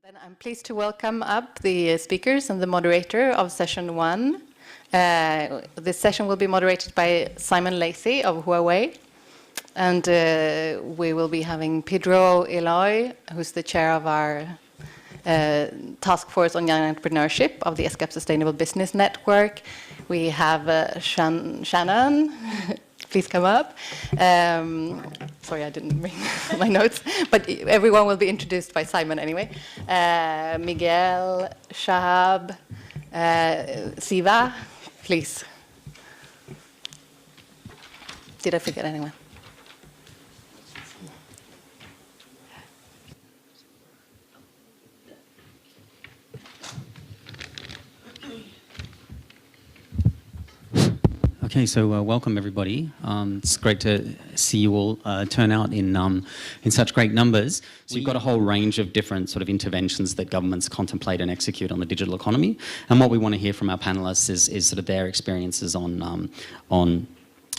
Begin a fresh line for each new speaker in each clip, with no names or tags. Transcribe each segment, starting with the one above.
Then I'm pleased to welcome up the speakers and the moderator of session 1. This session will be moderated by Simon Lacey of Huawei. And we will be having Pedro Eloy, who's the chair of our task force on young entrepreneurship of the ESCAP Sustainable Business Network. We have Shannon. Please come up. Sorry, I didn't bring my notes, but everyone will be introduced by Simon anyway. Miguel, Shahab, Siva, please. Did I forget anyone?
Okay, so welcome everybody. It's great to see you all turn out in such great numbers. So you've got a whole range of different sort of interventions that governments contemplate and execute on the digital economy. And what we want to hear from our panelists is sort of their experiences on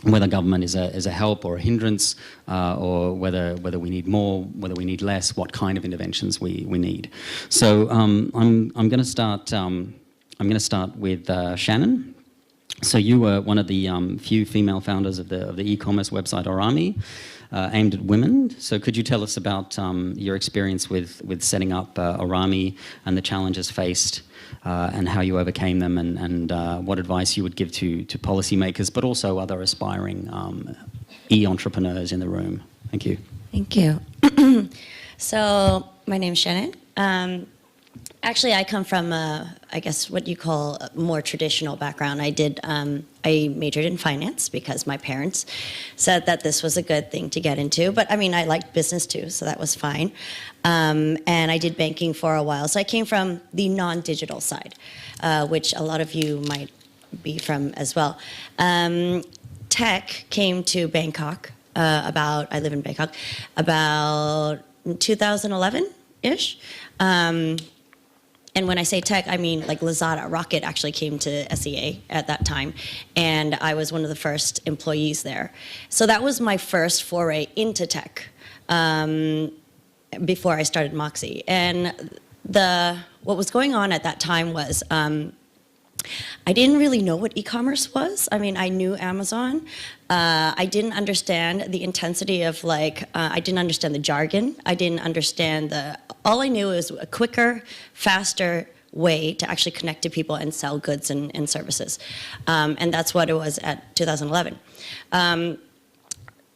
whether government is a help or a hindrance, or whether we need more, whether we need less, what kind of interventions we need. So I'm going to start. I'm going to start with Shannon. So you were one of the few female founders of the e-commerce website Orami, aimed at women. So could you tell us about your experience with setting up Orami and the challenges faced, and how you overcame them, and what advice you would give to policymakers, but also other aspiring e-entrepreneurs in the room? Thank you.
Thank you. So my name's Shannon. Actually, I come from, I guess, what you call a more traditional background. I majored in finance because my parents said that this was a good thing to get into. But I mean, I liked business too, so that was fine. And I did banking for a while. So I came from the non-digital side, which a lot of you might be from as well. Tech came to Bangkok I live in Bangkok, about 2011-ish. And when I say tech, I mean like Lazada. Rocket actually came to SEA at that time, and I was one of the first employees there. So that was my first foray into tech before I started Moxie. And what was going on at that time was I didn't really know what e-commerce was. I mean, I knew Amazon. I didn't understand the intensity of I didn't understand the jargon. I didn't understand all I knew was a quicker, faster way to actually connect to people and sell goods and services. And that's what it was at 2011.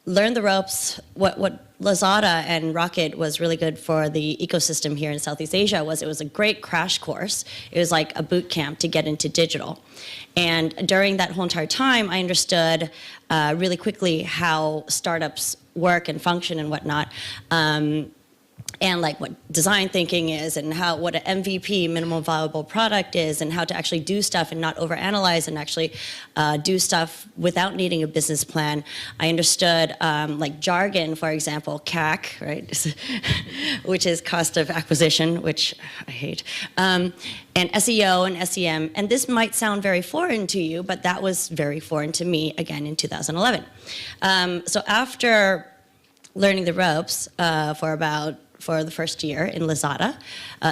Learned the ropes. What Lazada and Rocket was really good for the ecosystem here in Southeast Asia was it was a great crash course. It was like a boot camp to get into digital. And during that whole entire time, I understood really quickly how startups work and function and whatnot. And like what design thinking is, and what an MVP, minimum viable product, is, and how to actually do stuff and not overanalyze and actually do stuff without needing a business plan. I understood like jargon, for example, CAC, right, which is cost of acquisition, which I hate, and SEO and SEM. And this might sound very foreign to you, but that was very foreign to me, again, in 2011. So after learning the ropes for the first year in Lazada,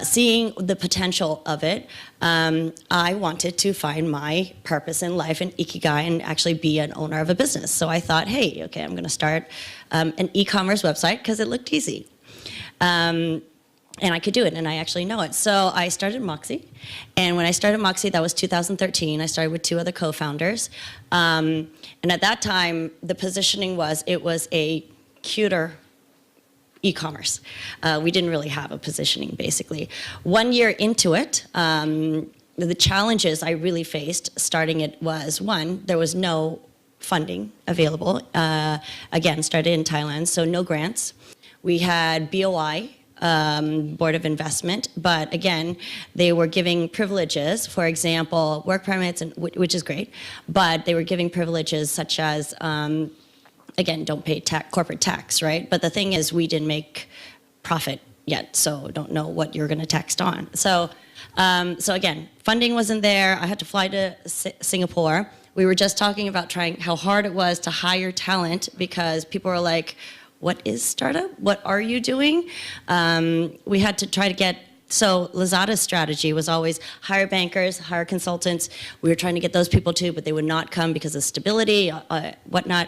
seeing the potential of it, I wanted to find my purpose in life and ikigai and actually be an owner of a business. So I thought, hey, okay, I'm going to start an e-commerce website because it looked easy. And I could do it, and I actually know it. So I started Moxie, and when I started Moxie, that was 2013. I started with 2 other co-founders. And at that time, the positioning was, it was a cuter e-commerce. We didn't really have a positioning, basically. 1 year into it, the challenges I really faced starting it was, one, there was no funding available. Again, started in Thailand, so no grants. We had BOI, Board of Investment, but again, they were giving privileges, for example, work permits, which is great, but they were giving privileges such as again, don't pay corporate tax, right? But the thing is, we didn't make profit yet, so don't know what you're going to tax on. So again, funding wasn't there. I had to fly to Singapore. We were just talking about how hard it was to hire talent because people were like, what is startup? What are you doing? We had to try to get So Lazada's strategy was always hire bankers, hire consultants. We were trying to get those people too, but they would not come because of stability, whatnot.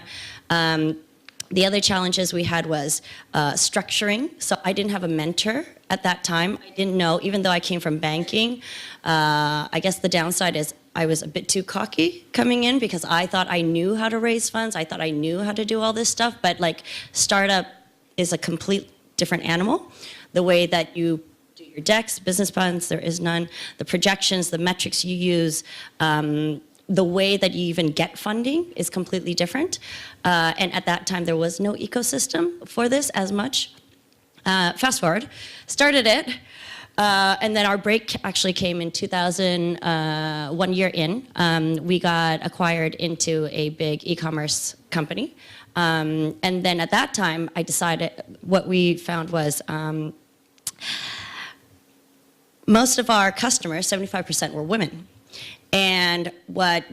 The other challenges we had was structuring. So I didn't have a mentor at that time. I didn't know, even though I came from banking, I guess the downside is I was a bit too cocky coming in because I thought I knew how to raise funds. I thought I knew how to do all this stuff, but like startup is a complete different animal. The way that you do your decks, business plans, there is none. The projections, the metrics you use, the way that you even get funding is completely different. And at that time, there was no ecosystem for this as much. Fast forward, started it, and then our break actually came in 2000, 1 year in. We got acquired into a big e-commerce company. And then at that time, I decided, what we found was most of our customers, 75% were women. And what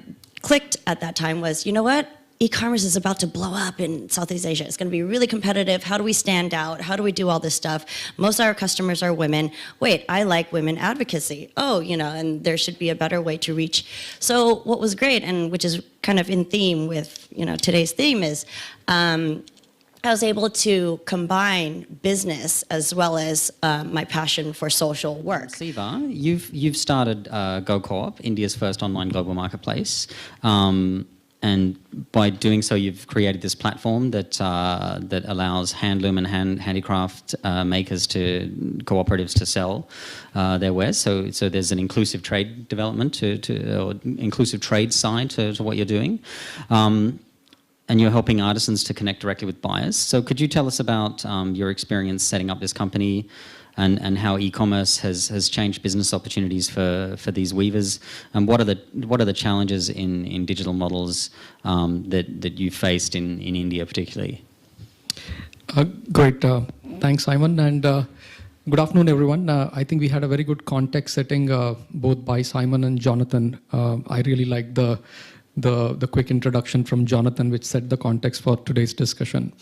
clicked at that time was, you know what? E-commerce is about to blow up in Southeast Asia. It's going to be really competitive. How do we stand out? How do we do all this stuff? Most of our customers are women. Wait, I like women advocacy. Oh, you know, and there should be a better way to reach. So what was great, and which is kind of in theme with, you know, today's theme is, I was able to combine business as well as my passion for social work.
Siva, you've started GoCoop, India's first online global marketplace, and by doing so, you've created this platform that that allows handloom and handicraft makers to cooperatives to sell their wares. So there's an inclusive trade development or inclusive trade side to what you're doing. And you're helping artisans to connect directly with buyers. So could you tell us about your experience setting up this company and how e-commerce has changed business opportunities for these weavers? And what are the challenges in digital models that you faced in India particularly?
Great. Thanks, Simon. And good afternoon, everyone. I think we had a very good context setting both by Simon and Jonathan. I really like the quick introduction from Jonathan, which set the context for today's discussion.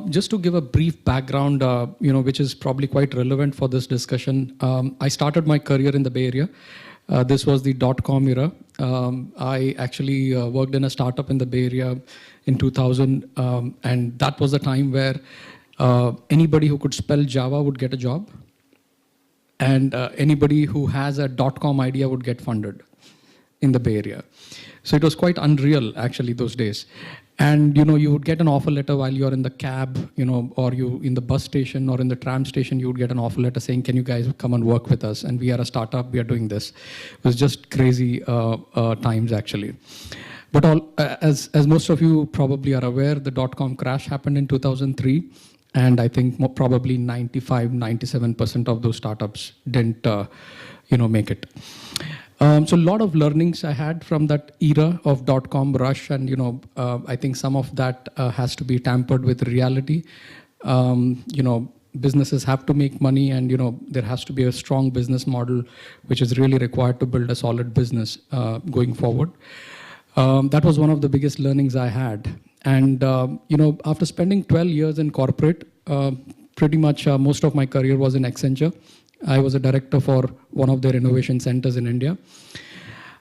Just to give a brief background, which is probably quite relevant for this discussion. I started my career in the Bay Area. This was the .com era. I actually worked in a startup in the Bay Area in 2000, and that was the time where anybody who could spell Java would get a job, and anybody who has a .com idea would get funded in the Bay Area. So it was quite unreal, actually, those days. And, you would get an offer letter while you're in the cab, or you in the bus station or in the tram station, you would get an offer letter saying, can you guys come and work with us? And we are a startup, we are doing this. It was just crazy times, actually. But as most of you probably are aware, the .com crash happened in 2003. And I think probably 97% of those startups didn't, make it. So a lot of learnings I had from that era of .com rush, and I think some of that has to be tampered with reality. Businesses have to make money, and there has to be a strong business model, which is really required to build a solid business going forward. That was one of the biggest learnings I had. And after spending 12 years in corporate, pretty much most of my career was in Accenture. I was a director for one of their innovation centers in India.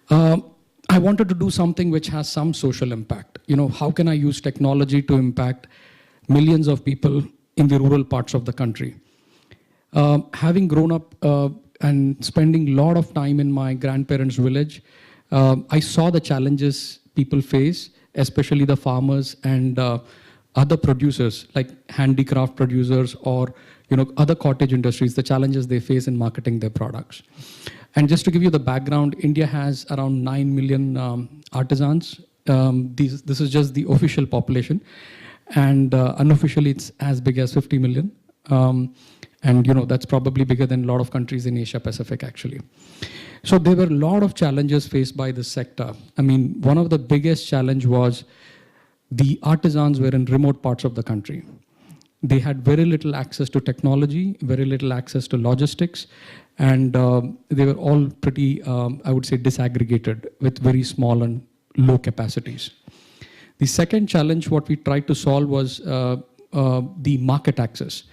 I wanted to do something which has some social impact. How can I use technology to impact millions of people in the rural parts of the country? Having grown up and spending a lot of time in my grandparents' village, I saw the challenges people face, especially the farmers and other producers like handicraft producers or other cottage industries, the challenges they face in marketing their products. And just to give you the background, India has around 9 million artisans. This is just the official population. And unofficially, it's as big as 50 million. And that's probably bigger than a lot of countries in Asia-Pacific, actually. So there were a lot of challenges faced by this sector. I mean, one of the biggest challenge was the artisans were in remote parts of the country. They had very little access to technology, very little access to logistics, and they were all pretty, I would say, disaggregated with very small and low capacities. The second challenge, what we tried to solve was the market access.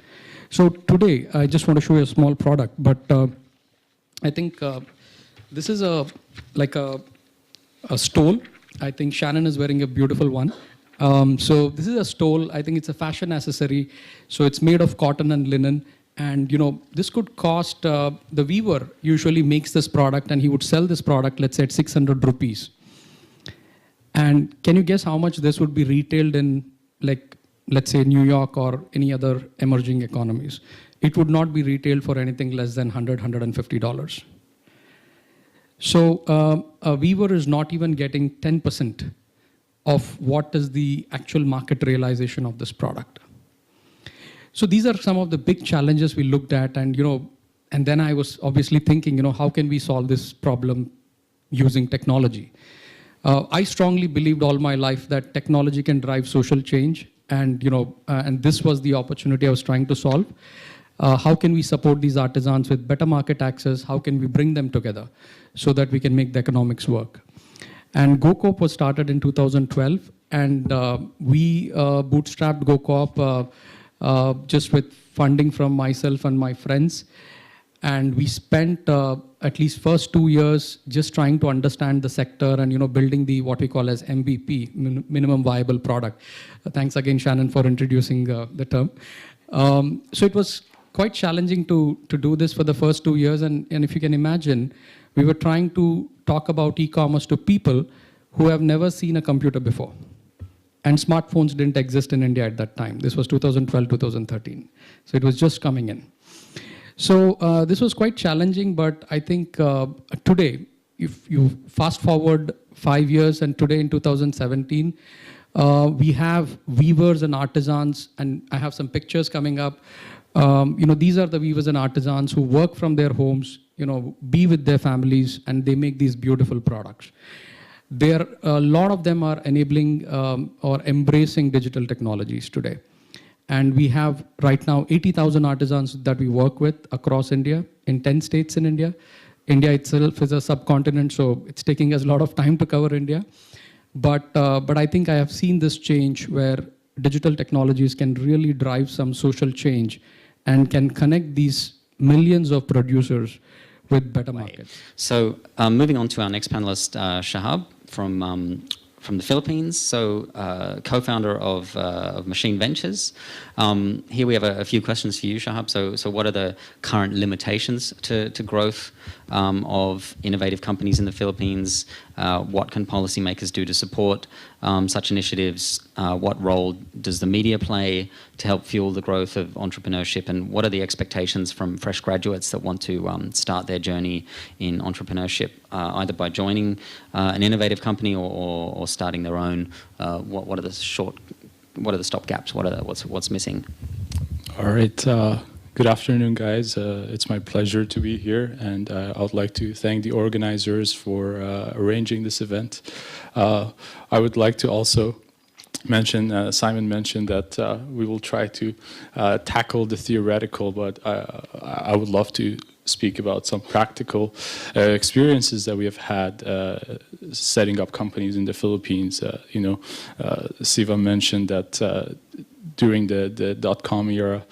So today, I just want to show you a small product, but I think this is like a stole. I think Shannon is wearing a beautiful one. So this is a stole. I think it's a fashion accessory. So it's made of cotton and linen. And this could cost, the weaver usually makes this product and he would sell this product, let's say at 600 rupees. And can you guess how much this would be retailed in, like, let's say New York or any other emerging economies? It would not be retailed for anything less than $100, $150. So a weaver is not even getting 10% of what is the actual market realization of this product. So these are some of the big challenges we looked at, and and then I was obviously thinking, how can we solve this problem using technology? I strongly believed all my life that technology can drive social change, and and this was the opportunity I was trying to solve. How can we support these artisans with better market access? How can we bring them together so that we can make the economics work? And GoCoop was started in 2012, and we bootstrapped GoCoop just with funding from myself and my friends. And we spent at least first 2 years just trying to understand the sector and building the what we call as MVP, minimum viable product. Thanks again, Shannon, for introducing the term. So it was quite challenging to do this for the first 2 years. And if you can imagine, we were trying to talk about e-commerce to people who have never seen a computer before. And smartphones didn't exist in India at that time. This was 2012, 2013. So it was just coming in. So this was quite challenging, but I think today, if you fast forward 5 years, and today in 2017, we have weavers and artisans, and I have some pictures coming up. These are the weavers and artisans who work from their homes, be with their families, and they make these beautiful products. A lot of them are enabling or embracing digital technologies today. And we have right now 80,000 artisans that we work with across India, in 10 states in India. India itself is a subcontinent, so it's taking us a lot of time to cover India. But I think I have seen this change where digital technologies can really drive some social change and can connect these millions of producers with better markets.
So moving on to our next panelist, Shahab from the Philippines, so co-founder of Machine Ventures. Here we have a few questions for you, Shahab. So what are the current limitations to growth of innovative companies in the Philippines? What can policymakers do to support such initiatives? What role does the media play to help fuel the growth of entrepreneurship? And what are the expectations from fresh graduates that want to start their journey in entrepreneurship, either by joining an innovative company or starting their own? What are the stop gaps? What's missing?
All right. Good afternoon, guys. It's my pleasure to be here, and I would like to thank the organizers for arranging this event. I would like to also mention, Simon mentioned that we will try to tackle the theoretical, but I would love to speak about some practical experiences that we have had setting up companies in the Philippines. Siva mentioned that during the dot-com era,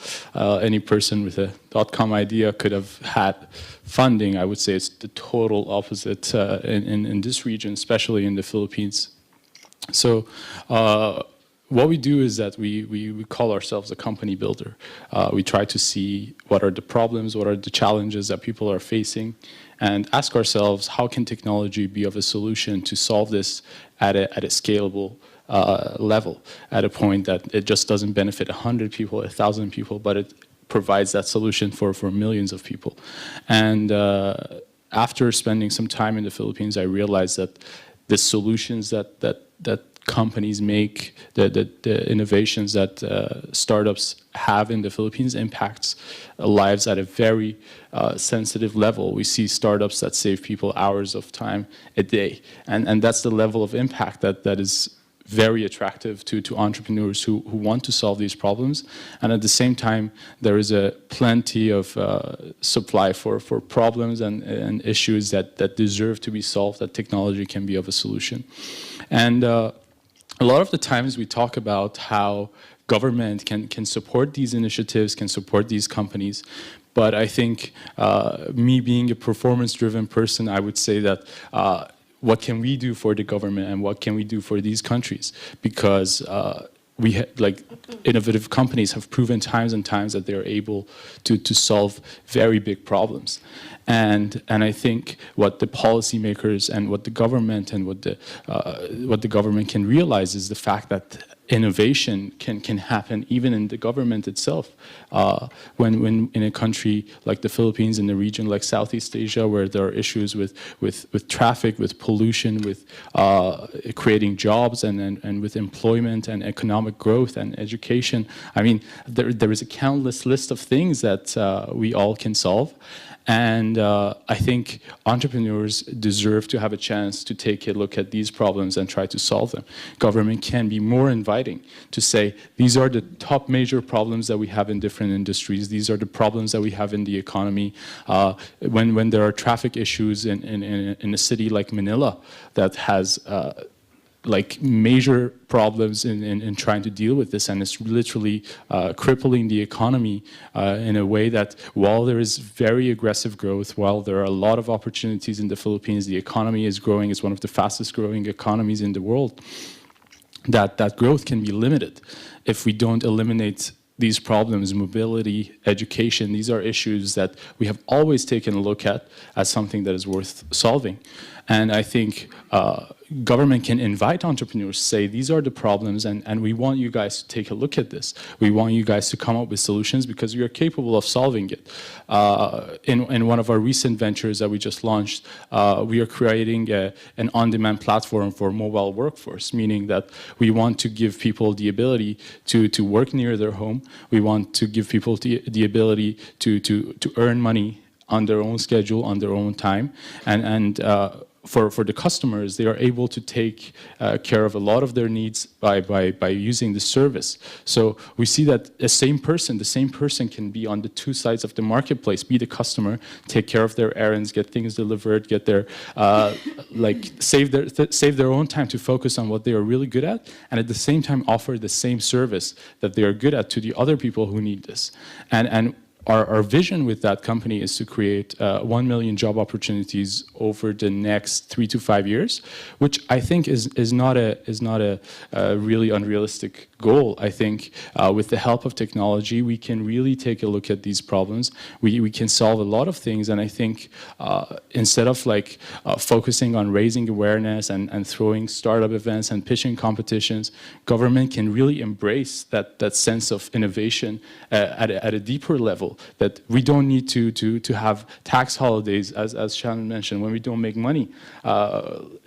any person with a dot-com idea could have had funding. I would say it's the total opposite in this region, especially in the Philippines. So what we do is that we call ourselves a company builder. We try to see what are the problems, what are the challenges that people are facing, and ask ourselves, how can technology be of a solution to solve this at a scalable level, at a point that it just doesn't benefit 100 people, 1,000 people, but it provides that solution for millions of people. And after spending some time in the Philippines, I realized that the solutions that companies make, the innovations that startups have in the Philippines impacts lives at a very sensitive level. We see startups that save people hours of time a day. And that's the level of impact that is very attractive to entrepreneurs who want to solve these problems. And at the same time, there is a plenty of supply for problems and issues that deserve to be solved, that technology can be of a solution. And a lot of the times we talk about how government can support these initiatives, can support these companies. But I think me being a performance-driven person, I would say that what can we do for the government and what can we do for these countries? Because like innovative companies have proven times and times that they are able to solve very big problems. And I think what the policymakers and what the government and what the government can realize is the fact that innovation can happen even in the government itself. When in a country like the Philippines, in a region like Southeast Asia, where there are issues with traffic, with pollution, with creating jobs, and with employment and economic growth and education. I mean, there is a countless list of things that we all can solve. And I think entrepreneurs deserve to have a chance to take a look at these problems and try to solve them. Government can be more inviting to say, these are the top major problems that we have in different industries. These are the problems that we have in the economy. When there are traffic issues in a city like Manila that has like major problems in trying to deal with this, and it's literally crippling the economy in a way that while there is very aggressive growth, while there are a lot of opportunities in the Philippines, the economy is growing, it's one of the fastest growing economies in the world, that growth can be limited if we don't eliminate these problems. Mobility, education, these are issues that we have always taken a look at as something that is worth solving. And I think government can invite entrepreneurs, say, these are the problems, and we want you guys to take a look at this. We want you guys to come up with solutions because we are capable of solving it. In one of our recent ventures that we just launched, we are creating an on-demand platform for mobile workforce, meaning that we want to give people the ability to work near their home. We want to give people the ability to earn money on their own schedule, on their own time, and for the customers, they are able to take care of a lot of their needs by using the service. So we see that the same person can be on the two sides of the marketplace, be the customer, take care of their errands, get things delivered, get their save their own time to focus on what they are really good at, and at the same time offer the same service that they are good at to the other people who need this. And our vision with that company is to create 1 million job opportunities over the next 3 to 5 years, which I think is not a really unrealistic goal. I think with the help of technology, we can really take a look at these problems. We can solve a lot of things, and I think instead of focusing on raising awareness and throwing startup events and pitching competitions, government can really embrace that sense of innovation at a deeper level. That we don't need to have tax holidays, as Shannon mentioned, when we don't make money.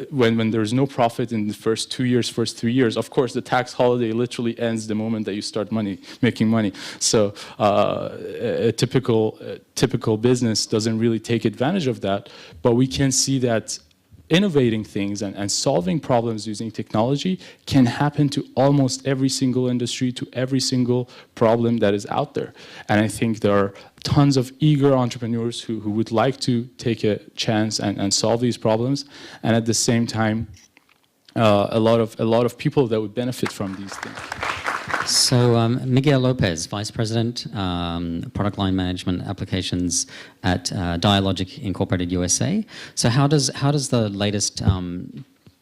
When there's no profit in the first 2 years, first 3 years, of course, the tax holiday literally ends the moment that you start making money. So a typical business doesn't really take advantage of that, but we can see that innovating things and solving problems using technology can happen to almost every single industry, to every single problem that is out there. And I think there are tons of eager entrepreneurs who would like to take a chance and solve these problems, and at the same time, a lot of people that would benefit from these things.
So Miguel Lopez, Vice President, Product Line Management Applications at Dialogic Incorporated USA. So how does the latest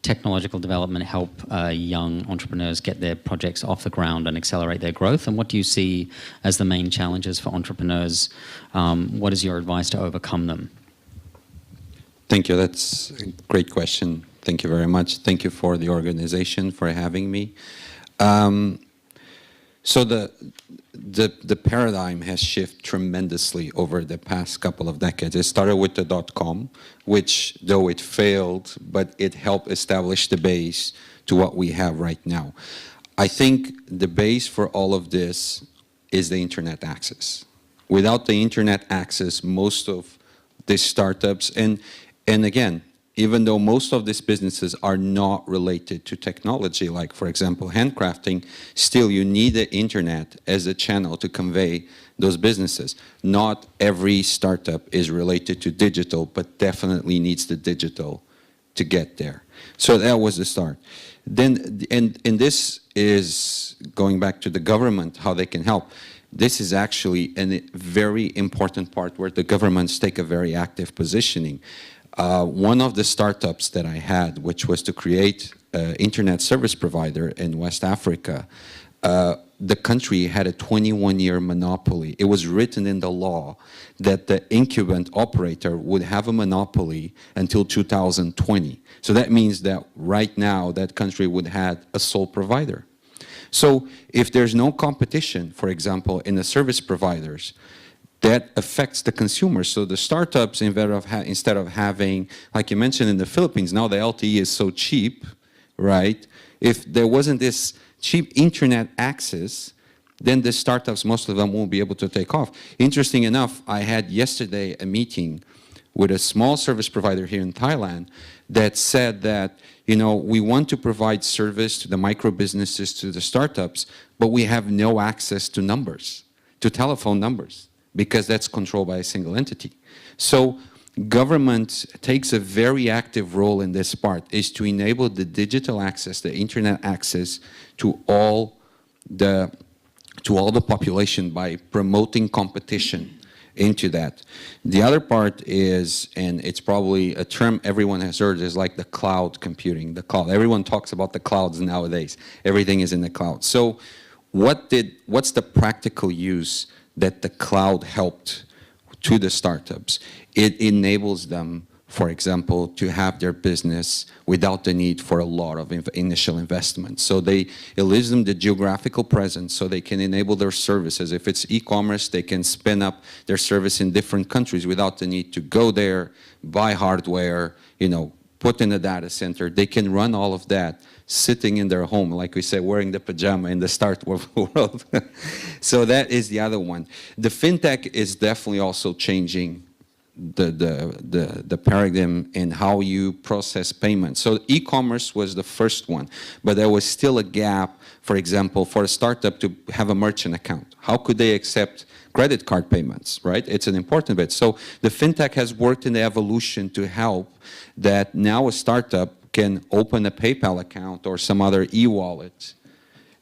technological development help young entrepreneurs get their projects off the ground and accelerate their growth? And what do you see as the main challenges for entrepreneurs? What is your advice to overcome them?
Thank you. That's a great question. Thank you very much. Thank you for the organization for having me. So the paradigm has shifted tremendously over the past couple of decades. It started with the .com, which though it failed, but it helped establish the base to what we have right now. I think the base for all of this is the internet access. Without the internet access, most of these startups, and again, even though most of these businesses are not related to technology, like, for example, handcrafting, still you need the internet as a channel to convey those businesses. Not every startup is related to digital, but definitely needs the digital to get there. So that was the start. Then, and this is going back to the government, how they can help. This is actually a very important part where the governments take a very active positioning. One of the startups that I had, which was to create an internet service provider in West Africa, the country had a 21-year monopoly. It was written in the law that the incumbent operator would have a monopoly until 2020. So that means that right now that country would have a sole provider. So if there's no competition, for example, in the service providers, that affects the consumers. So the startups, instead of having, like you mentioned in the Philippines, now the LTE is so cheap, right? If there wasn't this cheap internet access, then the startups, most of them won't be able to take off. Interesting enough, I had yesterday a meeting with a small service provider here in Thailand that said that, you know, we want to provide service to the micro businesses, to the startups, but we have no access to numbers, to telephone numbers, because that's controlled by a single entity. So government takes a very active role in this part, is to enable the digital access, the internet access to all the population by promoting competition into that. The other part is, and it's probably a term everyone has heard, is like the cloud computing, the cloud. Everyone talks about the clouds nowadays. Everything is in the cloud. So what's the practical use that the cloud helped to the startups? It enables them, for example, to have their business without the need for a lot of initial investment. So it leaves them the geographical presence so they can enable their services. If it's e-commerce, they can spin up their service in different countries without the need to go there, buy hardware, you know, put in a data center. They can run all of that sitting in their home, like we say, wearing the pajama in the startup world. So that is the other one. The fintech is definitely also changing the paradigm in how you process payments. So e-commerce was the first one, but there was still a gap, for example, for a startup to have a merchant account. How could they accept credit card payments, right? It's an important bit. So the fintech has worked in the evolution to help that now a startup can open a PayPal account or some other e-wallet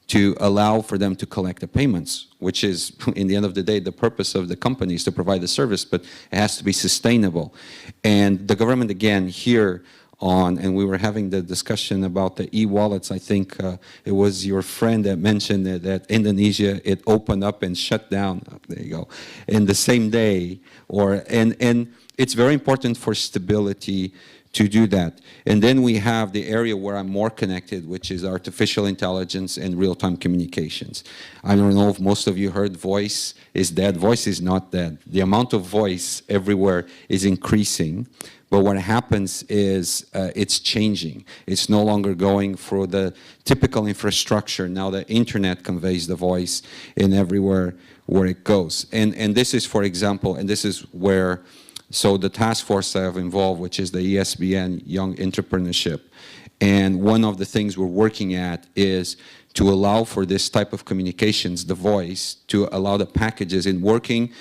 to allow for them to collect the payments, which is, in the end of the day, the purpose of the company is to provide the service, but it has to be sustainable. And the government, again, here on, and we were having the discussion about the e-wallets, I think it was your friend that mentioned that Indonesia, it opened up and shut down, there you go, in the same day. And it's very important for stability to do that. And then we have the area where I'm more connected, which is artificial intelligence and real-time communications. I don't know if most of you heard voice is dead. Voice is not dead. The amount of voice everywhere is increasing. But what happens is it's changing. It's no longer going for the typical infrastructure. Now the internet conveys the voice in everywhere where it goes. And this is, for example, and this is where, so the task force I have involved, which is the ESBN Young Entrepreneurship. And one of the things we're working at is to allow for this type of communications, the voice, to allow the packages in working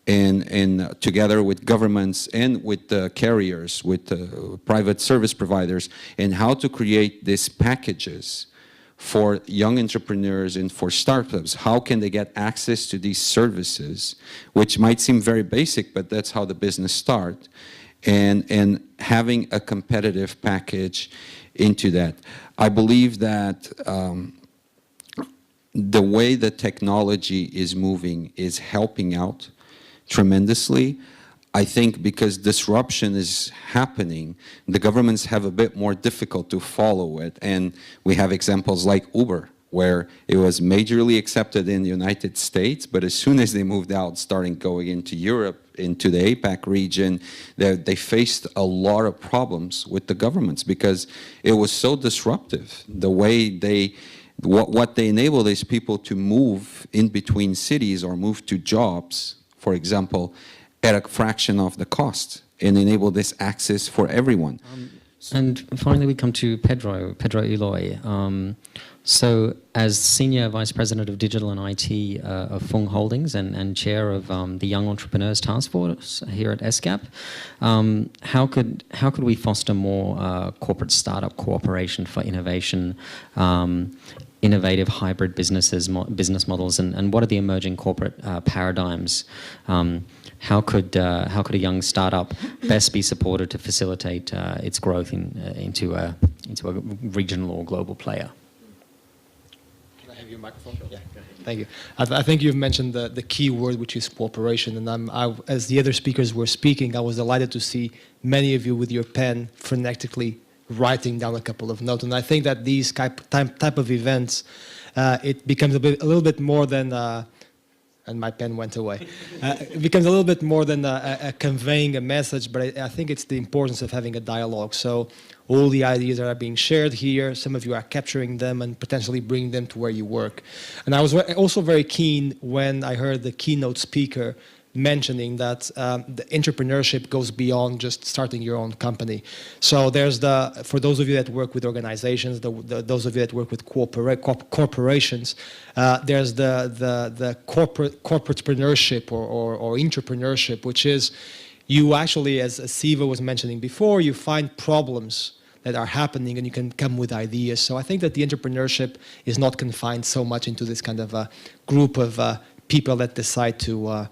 in together with governments and with the carriers, with the private service providers, and how to create these packages for young entrepreneurs and for startups. How can they get access to these services, which might seem very basic, but that's how the business starts, and having a competitive package into that. I believe that the way the technology is moving is helping out tremendously. I think because disruption is happening, the governments have a bit more difficult to follow it. And we have examples like Uber, where it was majorly accepted in the United States, but as soon as they moved out, starting going into Europe, into the APAC region, they faced a lot of problems with the governments because it was so disruptive. The way what they enabled is people to move in between cities or move to jobs, for example, at a fraction of the cost, and enable this access for everyone.
And finally, we come to Pedro Eloy. So as Senior Vice President of Digital and IT of Fung Holdings and Chair of the Young Entrepreneurs Taskforce here at ESCAP, how could we foster more corporate startup cooperation for innovation innovative hybrid businesses, business models, and what are the emerging corporate paradigms? How could a young startup best be supported to facilitate its growth into a regional or global player?
Can I have your microphone? Yeah, go ahead. Thank you. I think you've mentioned the key word, which is cooperation. And as the other speakers were speaking, I was delighted to see many of you with your pen frenetically writing down a couple of notes. And I think that these type of events, it becomes a little bit more than, and my pen went away. It becomes a little bit more than conveying a message, but I think it's the importance of having a dialogue. So all the ideas that are being shared here, some of you are capturing them and potentially bringing them to where you work. And I was also very keen when I heard the keynote speaker mentioning that the entrepreneurship goes beyond just starting your own company. So there's for those of you that work with organizations, those of you that work with corporations, there's the corporatepreneurship or entrepreneurship, which is you actually, as Siva was mentioning before, you find problems that are happening and you can come with ideas. So I think that the entrepreneurship is not confined so much into this kind of a group of people that decide to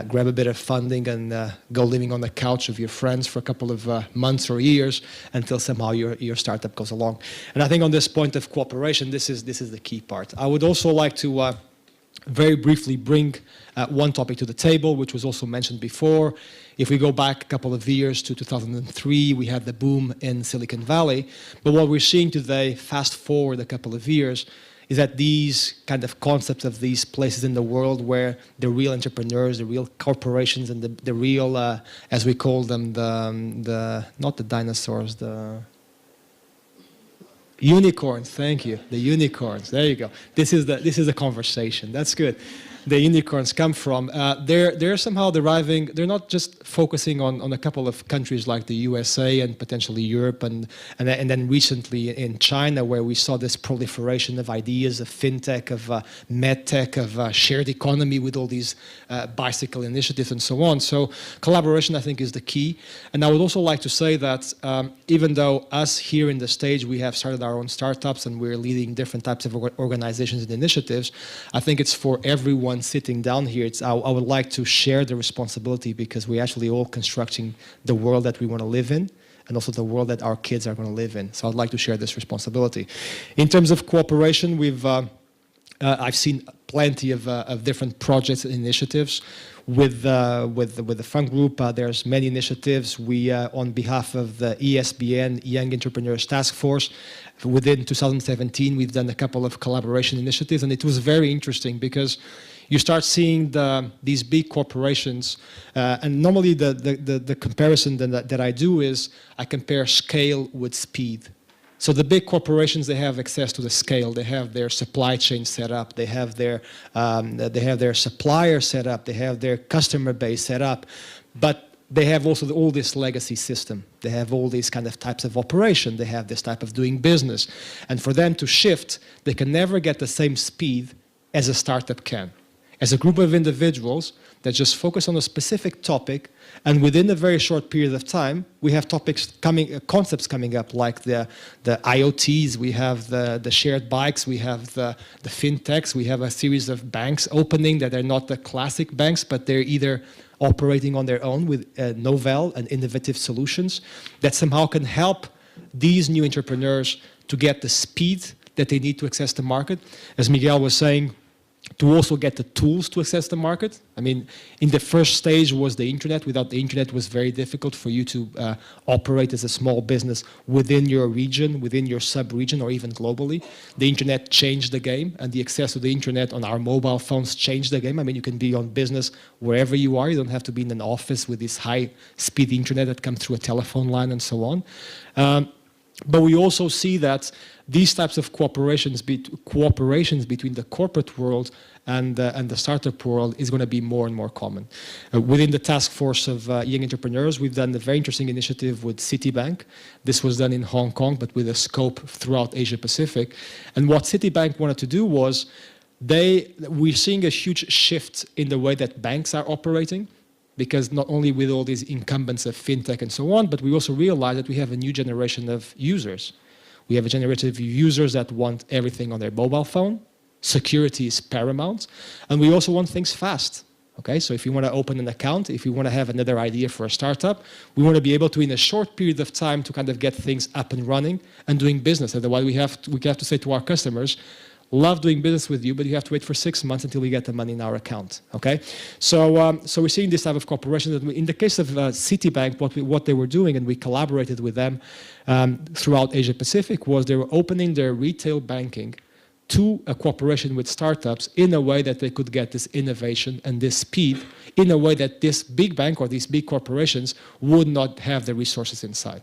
grab a bit of funding and go living on the couch of your friends for a couple of months or years until somehow your startup goes along. And I think on this point of cooperation, this is the key part. I would also like to very briefly bring one topic to the table, which was also mentioned before. If we go back a couple of years to 2003, we had the boom in Silicon Valley. But what we're seeing today, fast forward a couple of years, is that these kind of concepts of these places in the world where the real entrepreneurs, the real corporations, and the real, as we call them, not the dinosaurs, the unicorns. Thank you, the unicorns. There you go. This is the conversation. That's good. The unicorns come from. They're somehow deriving. They're not just focusing on a couple of countries like the USA and potentially Europe and then recently in China, where we saw this proliferation of ideas of fintech, of medtech, of shared economy with all these bicycle initiatives and so on. So collaboration, I think, is the key. And I would also like to say that even though us here in the stage, we have started our own startups and we're leading different types of organizations and initiatives, I think it's for everyone sitting down here. I would like to share the responsibility because we're actually all constructing the world that we want to live in and also the world that our kids are going to live in. So I'd like to share this responsibility. In terms of cooperation, I've seen plenty of different projects and initiatives. With the Fund Group, there's many initiatives. We, on behalf of the ESBN, Young Entrepreneurs Taskforce, within 2017, we've done a couple of collaboration initiatives, and it was very interesting because you start seeing these big corporations, and normally the comparison that I do is I compare scale with speed. So the big corporations, they have access to the scale. They have their supply chain set up. They have their suppliers set up. They have their customer base set up. But they have also all this legacy system. They have all these kind of types of operation. They have this type of doing business. And for them to shift, they can never get the same speed as a startup can. As a group of individuals that just focus on a specific topic, and within a very short period of time, we have concepts coming up like the IoTs, we have the shared bikes, we have the fintechs, we have a series of banks opening that are not the classic banks, but they're either operating on their own with novel and innovative solutions that somehow can help these new entrepreneurs to get the speed that they need to access the market. As Miguel was saying, to also get the tools to access the market. I mean, in the first stage was the internet. Without the internet, it was very difficult for you to operate as a small business within your region, within your sub-region, or even globally. The internet changed the game, and the access to the internet on our mobile phones changed the game. I mean, you can be on business wherever you are. You don't have to be in an office with this high-speed internet that comes through a telephone line and so on. But we also see that these types of cooperations between the corporate world and the startup world is going to be more and more common. Within the task force of young entrepreneurs, we've done a very interesting initiative with Citibank. This was done in Hong Kong, but with a scope throughout Asia Pacific. And what Citibank wanted to do was, we're seeing a huge shift in the way that banks are operating, because not only with all these incumbents of fintech and so on, but we also realize that we have a new generation of users. We have a generation of users that want everything on their mobile phone. Security is paramount. And we also want things fast. Okay, so if you want to open an account, if you want to have another idea for a startup, we want to be able to, in a short period of time, to kind of get things up and running and doing business. Otherwise, we have to say to our customers, love doing business with you, but you have to wait for 6 months until we get the money in our account. Okay, so we're seeing this type of cooperation. That in the case of Citibank, what they were doing, and we collaborated with them throughout Asia Pacific, was they were opening their retail banking to a cooperation with startups in a way that they could get this innovation and this speed in a way that this big bank or these big corporations would not have the resources inside.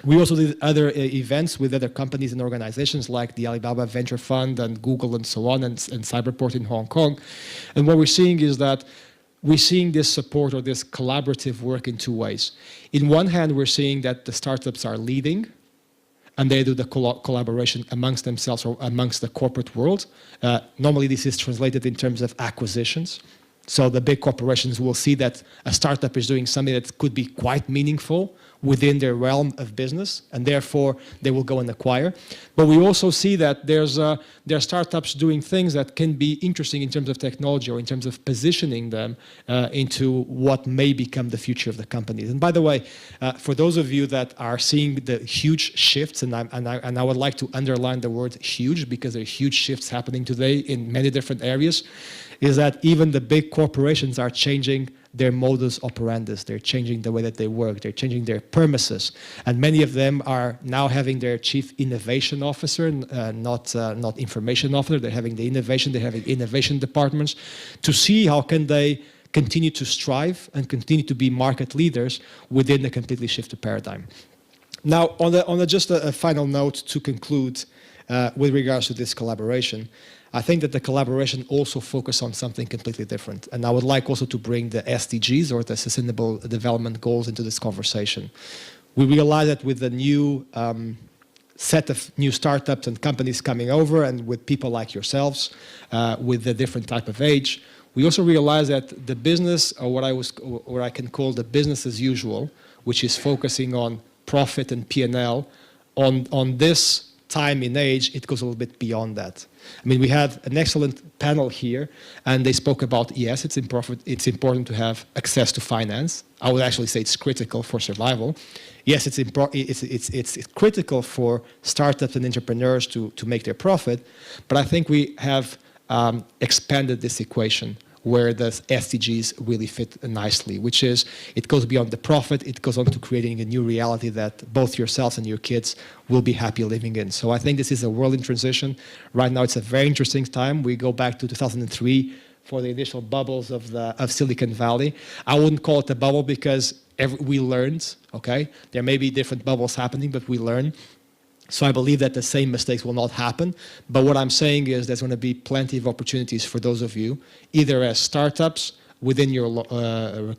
We also did other events with other companies and organizations like the Alibaba Venture Fund and Google and so on, and Cyberport in Hong Kong. And what we're seeing is that we're seeing this support or this collaborative work in two ways. In one hand, we're seeing that the startups are leading, and they do the collaboration amongst themselves or amongst the corporate world. Normally, this is translated in terms of acquisitions. So the big corporations will see that a startup is doing something that could be quite meaningful within their realm of business, and therefore they will go and acquire. But we also see that there are startups doing things that can be interesting in terms of technology or in terms of positioning them into what may become the future of the companies. And by the way, for those of you that are seeing the huge shifts, and I would like to underline the word huge, because there are huge shifts happening today in many different areas, is that even the big corporations are changing their modus operandi. They're changing the way that they work. They're changing their premises. And many of them are now having their chief innovation officer, not information officer. They're having the innovation. They're having innovation departments to see how can they continue to strive and continue to be market leaders within the completely shifted paradigm. Now, on just a final note to conclude with regards to this collaboration, I think that the collaboration also focuses on something completely different. And I would like also to bring the SDGs, or the Sustainable Development Goals, into this conversation. We realize that with the new set of new startups and companies coming over, and with people like yourselves, with a different type of age, we also realize that the business, or what I can call the business as usual, which is focusing on profit and P&L, on this time in age, it goes a little bit beyond that. I mean, we had an excellent panel here, and they spoke about, yes, it's important to have access to finance. I would actually say it's critical for survival. Yes, it's critical for startups and entrepreneurs to make their profit, but I think we have expanded this equation where the SDGs really fit nicely, which is, it goes beyond the profit, it goes on to creating a new reality that both yourselves and your kids will be happy living in. So I think this is a world in transition. Right now it's a very interesting time. We go back to 2003 for the initial bubbles of Silicon Valley. I wouldn't call it a bubble because we learned, okay? There may be different bubbles happening, but we learn. So I believe that the same mistakes will not happen. But what I'm saying is there's going to be plenty of opportunities for those of you, either as startups within your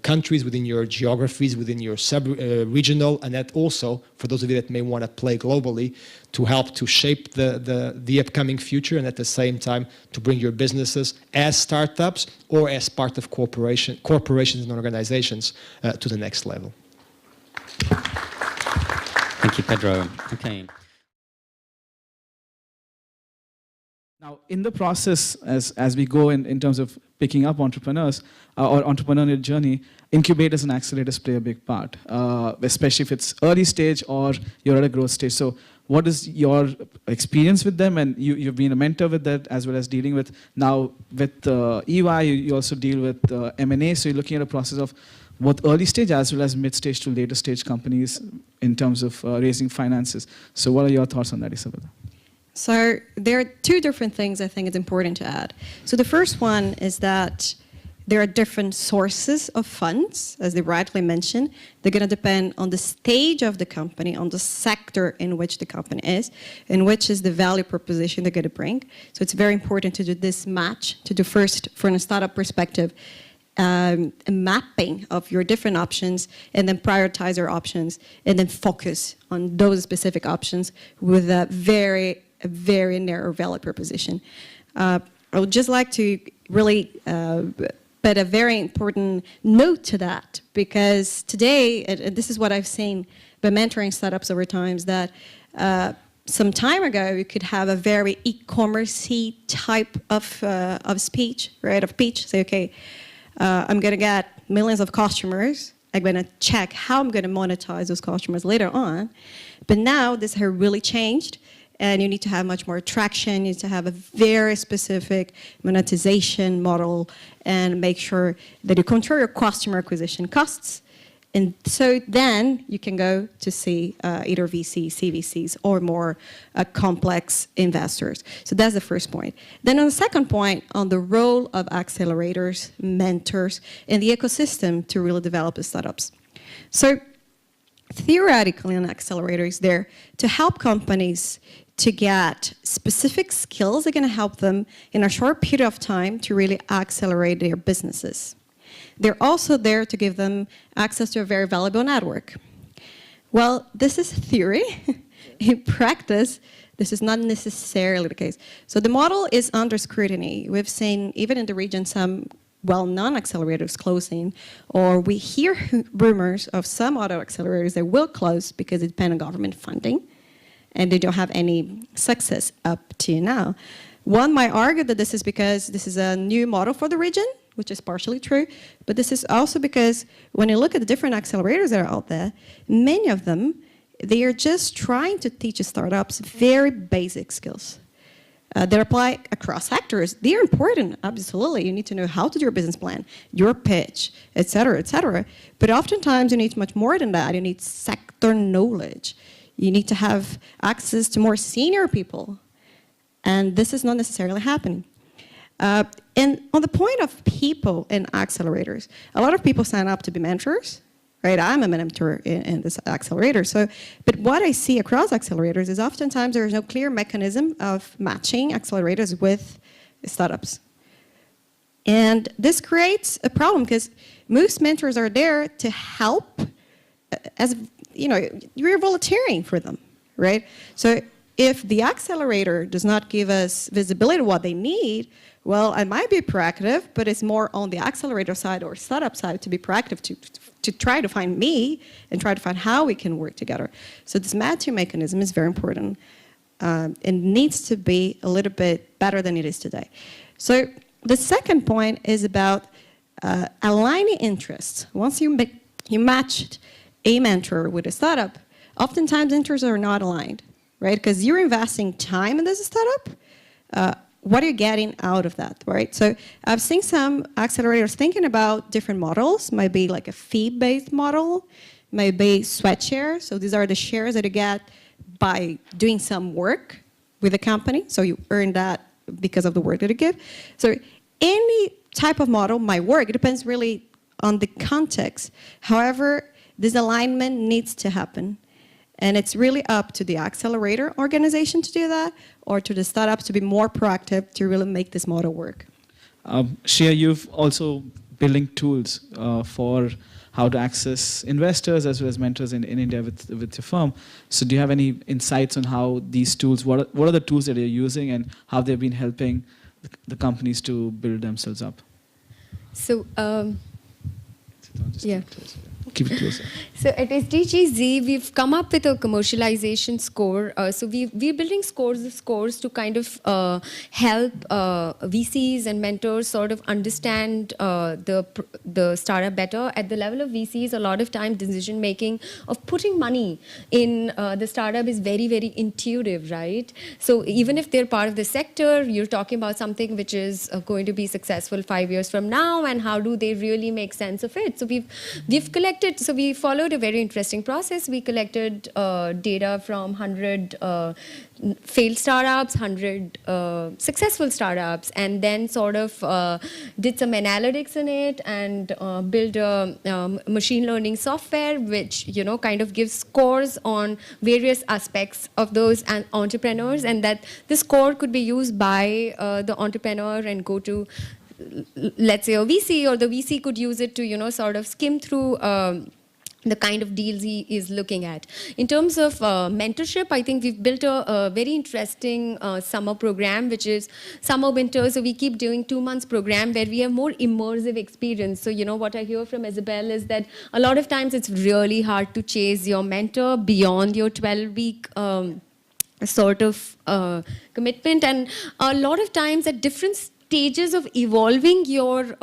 countries, within your geographies, within your sub-regional, and that also for those of you that may want to play globally, to help to shape the upcoming future, and at the same time to bring your businesses as startups or as part of corporations and organizations to the next level.
Thank you, Pedro. Okay.
Now, in the process, as we go in terms of picking up entrepreneurs or entrepreneurial journey, incubators and accelerators play a big part, especially if it's early stage or you're at a growth stage. So what is your experience with them? And you've been a mentor with that, as well as dealing with, now with EY, you also deal with M&A. So you're looking at a process of both early stage as well as mid-stage to later stage companies in terms of raising finances. So what are your thoughts on that, Isabella?
So there are two different things I think it's important to add. So the first one is that there are different sources of funds, as they rightly mentioned. They're going to depend on the stage of the company, on the sector in which the company is, and which is the value proposition they're going to bring. So it's very important to do this match, to do first, from a startup perspective, a mapping of your different options, and then prioritize your options, and then focus on those specific options with a very narrow value proposition. I would just like to really put a very important note to that, because today, and this is what I've seen by mentoring startups over time, is that some time ago, you could have a very e-commerce-y type of speech, right? Of pitch. Say, okay, I'm going to get millions of customers. I'm going to check how I'm going to monetize those customers later on. But now this has really changed, and you need to have much more traction. You need to have a very specific monetization model and make sure that you control your customer acquisition costs. And so then you can go to see either VCs, CVCs, or more complex investors. So that's the first point. Then on the second point, on the role of accelerators, mentors, in the ecosystem to really develop the startups. So theoretically, an accelerator is there to help companies to get specific skills that are going to help them in a short period of time to really accelerate their businesses. They're also there to give them access to a very valuable network. Well, this is theory. In practice, this is not necessarily the case. So the model is under scrutiny. We've seen, even in the region, some well-known accelerators closing, or we hear rumors of some other accelerators that will close because it depends on government funding, and they don't have any success up to now. One might argue that this is because this is a new model for the region, which is partially true, but this is also because when you look at the different accelerators that are out there, many of them, they are just trying to teach startups very basic skills that apply across sectors. They're important, absolutely. You need to know how to do your business plan, your pitch, et cetera, et cetera. But oftentimes you need much more than that. You need sector knowledge. You need to have access to more senior people. And this is not necessarily happening. And on the point of people and accelerators, a lot of people sign up to be mentors, right? I'm a mentor in this accelerator. So, but what I see across accelerators is oftentimes there is no clear mechanism of matching accelerators with startups. And this creates a problem because most mentors are there to help as, you know, you're volunteering for them, right? So if the accelerator does not give us visibility to what they need, well, I might be proactive, but it's more on the accelerator side or startup side to be proactive to try to find me and try to find how we can work together. So this matching mechanism is very important. It needs to be a little bit better than it is today. So the second point is about aligning interests. Once you matched a mentor with a startup, oftentimes interests are not aligned, right? Because you're investing time in this startup. What are you getting out of that, right? So I've seen some accelerators thinking about different models, maybe like a fee-based model, maybe sweat shares. So these are the shares that you get by doing some work with a company. So you earn that because of the work that you give. So any type of model might work. It depends really on the context. However, this alignment needs to happen. And it's really up to the accelerator organization to do that, or to the startups to be more proactive to really make this model work.
Shia, you've also building tools for how to access investors as well as mentors in India with your firm. So do you have any insights on how these tools, what are the tools that you're using and how they've been helping the companies to build themselves up?
So, yeah.
Keep it closer.
So at SDGs, we've come up with a commercialization score. So we're building scores to kind of help VCs and mentors sort of understand the startup better. At the level of VCs, a lot of time decision making of putting money in the startup is very, very intuitive, right? So even if they're part of the sector, you're talking about something which is going to be successful 5 years from now, and how do they really make sense of it? So we've collected. So we followed a very interesting process. We collected data from 100 failed startups, 100 successful startups, and then sort of did some analytics in it and built a machine learning software which, you know, kind of gives scores on various aspects of those entrepreneurs, and that the score could be used by the entrepreneur and go to, let's say, a VC, or the VC could use it to, you know, sort of skim through the kind of deals he is looking at. In terms of mentorship, I think we've built a very interesting summer program, which is summer winter. So we keep doing 2 months program where we have more immersive experience. So, you know, what I hear from Isabel is that a lot of times it's really hard to chase your mentor beyond your 12-week sort of commitment. And a lot of times at different stages of evolving your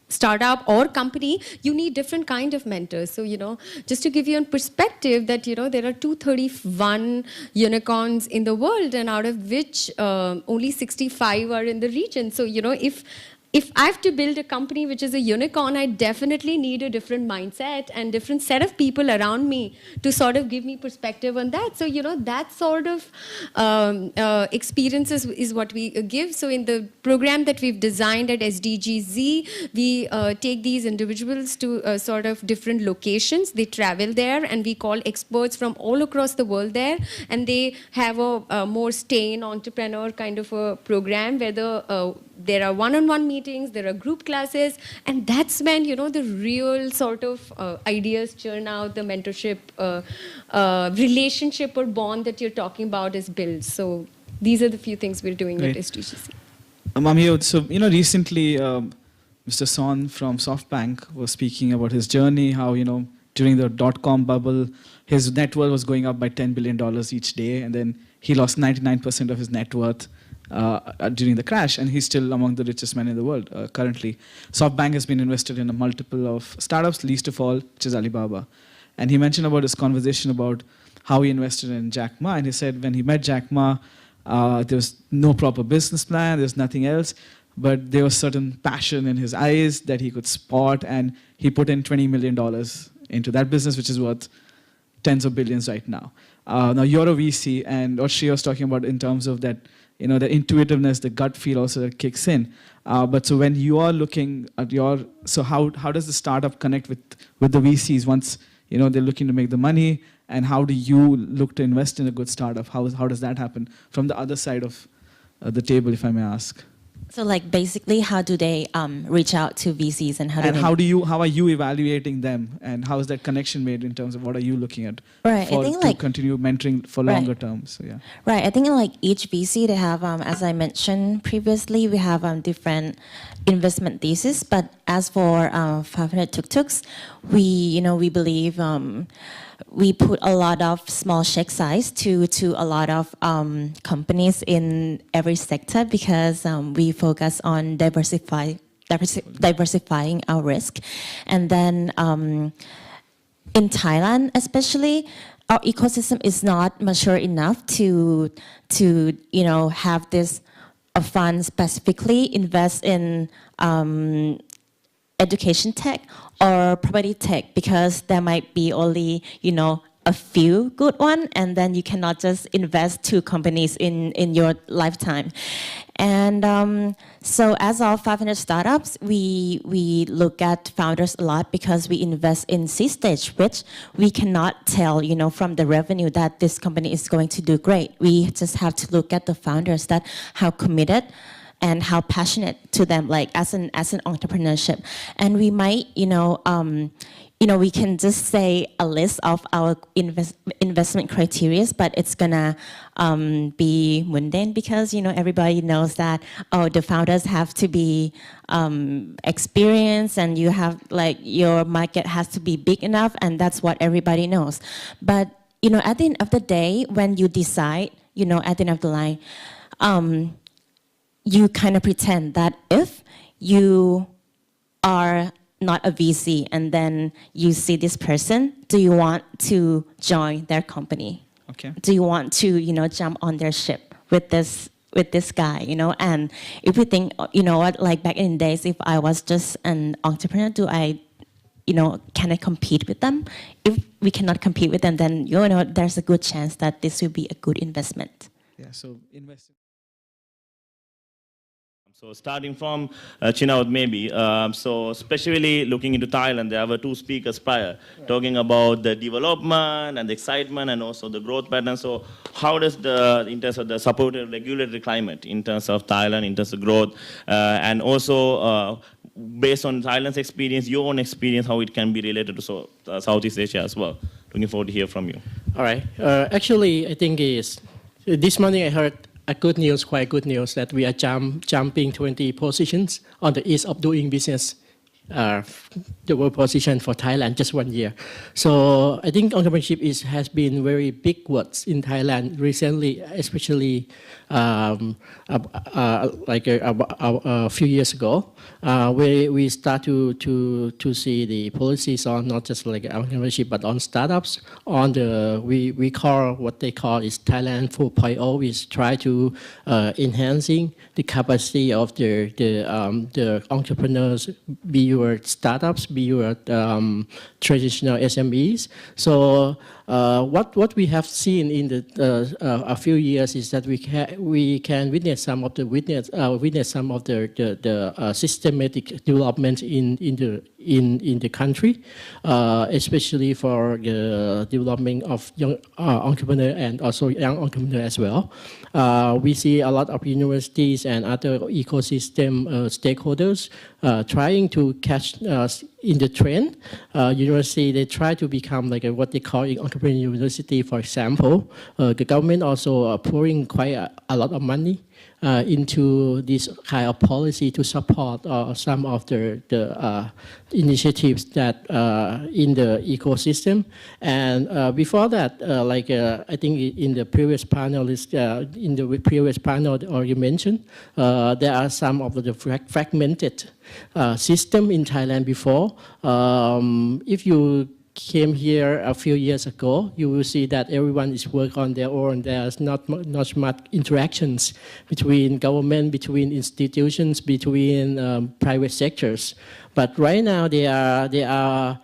startup or company, you need different kind of mentors. So, just to give you a perspective that, there are 231 unicorns in the world, and out of which only 65 are in the region. So, if I have to build a company which is a unicorn, I definitely need a different mindset and different set of people around me to sort of give me perspective on that. So, that sort of experiences is what we give. So in the program that we've designed at SDGs, we take these individuals to sort of different locations. They travel there, and we call experts from all across the world there. And they have a more stay-in entrepreneur kind of a program where there are one-on-one meetings, there are group classes, and that's when, the real sort of ideas churn out, the mentorship relationship or bond that you're talking about is built. So these are the few things we're doing at SDGs.
So, recently, Mr. Son from SoftBank was speaking about his journey, how, during the dot-com bubble, his net worth was going up by $10 billion each day, and then he lost 99% of his net worth during the crash, and he's still among the richest men in the world currently. SoftBank has been invested in a multiple of startups, least of all, which is Alibaba. And he mentioned about his conversation about how he invested in Jack Ma, and he said when he met Jack Ma, there was no proper business plan, there's nothing else, but there was certain passion in his eyes that he could spot, and he put in $20 million into that business, which is worth tens of billions right now. Now you're a VC, and what Shreya was talking about in terms of that, the intuitiveness, the gut feel also that kicks in. But so when you are looking at so how does the startup connect with the VCs once, they're looking to make the money, and how do you look to invest in a good startup? How does that happen from the other side of the table, if I may ask?
So basically, how do they reach out to VCs, and how
are you evaluating them, and how is that connection made in terms of what are you looking at to continue mentoring for longer terms? So, yeah.
Right. I think each VC, they have, as I mentioned previously, we have different investment thesis. But as for 500 tuk-tuks, we believe we put a lot of small check size to a lot of companies in every sector, because we focus on diversifying our risk. And then in Thailand especially, our ecosystem is not mature enough to have this fund specifically invest in education tech or property tech, because there might be only, a few good one, and then you cannot just invest 2 companies in your lifetime. And so as of 500 startups, we look at founders a lot, because we invest in seed stage, which we cannot tell, from the revenue that this company is going to do great. We just have to look at the founders, that how committed and how passionate to them, as an entrepreneurship. And we might, we can just say a list of our investment criteria, but it's gonna be mundane, because everybody knows that the founders have to be experienced, and you have your market has to be big enough, and that's what everybody knows. But at the end of the day, when you decide, at the end of the line, you kind of pretend that if you are not a VC and then you see this person, do you want to join their company?
Okay.
Do you want to, jump on their ship with this guy, And if we think, back in the days, if I was just an entrepreneur, do I, can I compete with them? If we cannot compete with them, then, there's a good chance that this will be a good investment.
Yeah, so investing.
So starting from Chinaud maybe, so especially looking into Thailand, there were 2 speakers prior talking about the development and the excitement and also the growth pattern. So how does in terms of the supportive regulatory climate, in terms of Thailand, in terms of growth, and also based on Thailand's experience, your own experience, how it can be related to Southeast Asia as well? Looking forward to hear from you.
All right. Actually, I think this morning I heard quite good news, that we are jumping 20 positions on the ease of doing business the world position for Thailand just 1 year. So I think entrepreneurship has been very big words in Thailand recently, especially like a few years ago, where we start to see the policies on not just like entrepreneurship but on startups. On the we call what they call is Thailand 4.0, which try to enhancing the capacity of the entrepreneurs, be your startups, be your traditional SMEs. So what we have seen in a few years is that we can witness some of the systematic development in the country, especially for the development of young entrepreneur and also young entrepreneur as well. We see a lot of universities and other ecosystem stakeholders trying to catch us in the trend. University, they try to become like what they call an entrepreneur university, for example. The government also pouring quite a lot of money into this kind of policy to support some of the initiatives that in the ecosystem. And before that, I think in the previous panel you mentioned, there are some of the fragmented system in Thailand before. If you came here a few years ago, you will see that everyone is working on their own. There's not much interactions between government, between institutions, between private sectors. But right now they are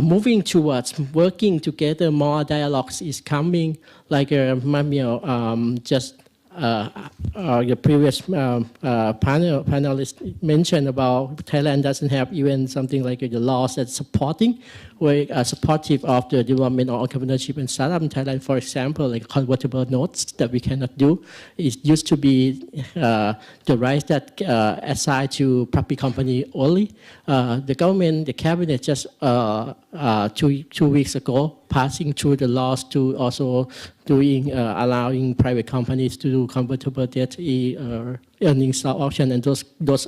moving towards working together. More dialogues is coming. Like Mamio just the previous panelist mentioned about Thailand doesn't have even something like the laws that's supporting or supportive of the development of entrepreneurship and startup in Thailand. For example, like convertible notes that we cannot do. It used to be the rights that assigned to public company only. The government, the cabinet just 2 weeks ago passing through the laws to also allowing private companies to do convertible debt, earnings stock option, and those